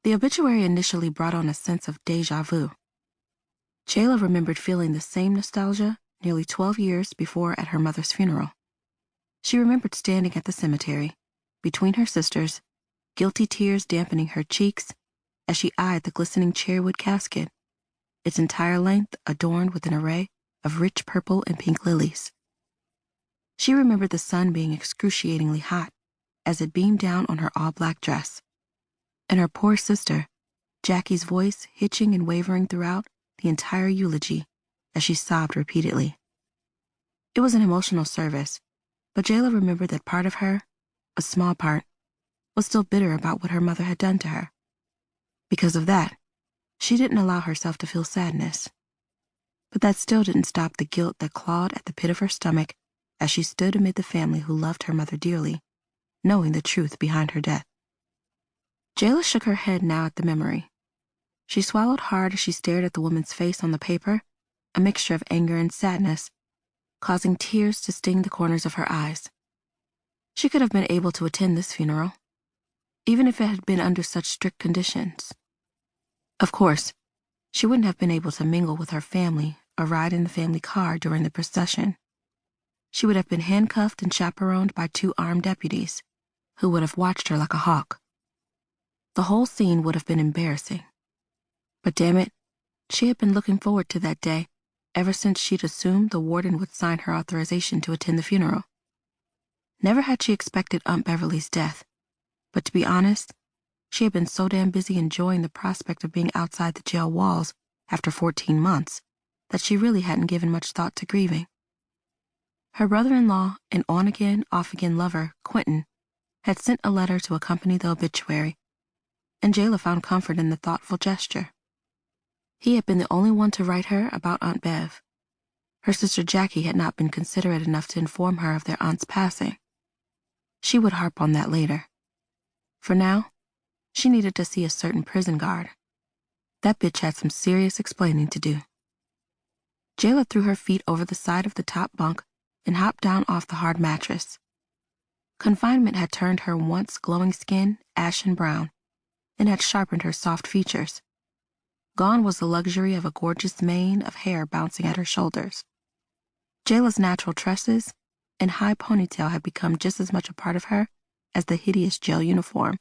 The obituary initially brought on a sense of déjà vu. Jayla remembered feeling the same nostalgia nearly 12 years before at her mother's funeral. She remembered standing at the cemetery, between her sisters, guilty tears dampening her cheeks as she eyed the glistening cherrywood casket, its entire length adorned with an array of rich purple and pink lilies. She remembered the sun being excruciatingly hot as it beamed down on her all-black dress, and her poor sister, Jackie's voice hitching and wavering throughout the entire eulogy as she sobbed repeatedly. It was an emotional service, but Jayla remembered that part of her, a small part, was still bitter about what her mother had done to her. Because of that, she didn't allow herself to feel sadness. But that still didn't stop the guilt that clawed at the pit of her stomach as she stood amid the family who loved her mother dearly, knowing the truth behind her death. Jayla shook her head now at the memory. She swallowed hard as she stared at the woman's face on the paper, a mixture of anger and sadness, causing tears to sting the corners of her eyes. She could have been able to attend this funeral, even if it had been under such strict conditions. Of course, she wouldn't have been able to mingle with her family or ride in the family car during the procession. She would have been handcuffed and chaperoned by 2 armed deputies, who would have watched her like a hawk. The whole scene would have been embarrassing. But damn it, she had been looking forward to that day ever since she'd assumed the warden would sign her authorization to attend the funeral. Never had she expected Aunt Beverly's death, but to be honest, she had been so damn busy enjoying the prospect of being outside the jail walls after 14 months that she really hadn't given much thought to grieving. Her brother-in-law and on-again, off-again lover, Quentin, had sent a letter to accompany the obituary, and Jayla found comfort in the thoughtful gesture. He had been the only one to write her about Aunt Bev. Her sister Jackie had not been considerate enough to inform her of their aunt's passing. She would harp on that later. For now, she needed to see a certain prison guard. That bitch had some serious explaining to do. Jayla threw her feet over the side of the top bunk and hopped down off the hard mattress. Confinement had turned her once glowing skin ashen brown and had sharpened her soft features. Gone was the luxury of a gorgeous mane of hair bouncing at her shoulders. Jayla's natural tresses and high ponytail had become just as much a part of her as the hideous jail uniform.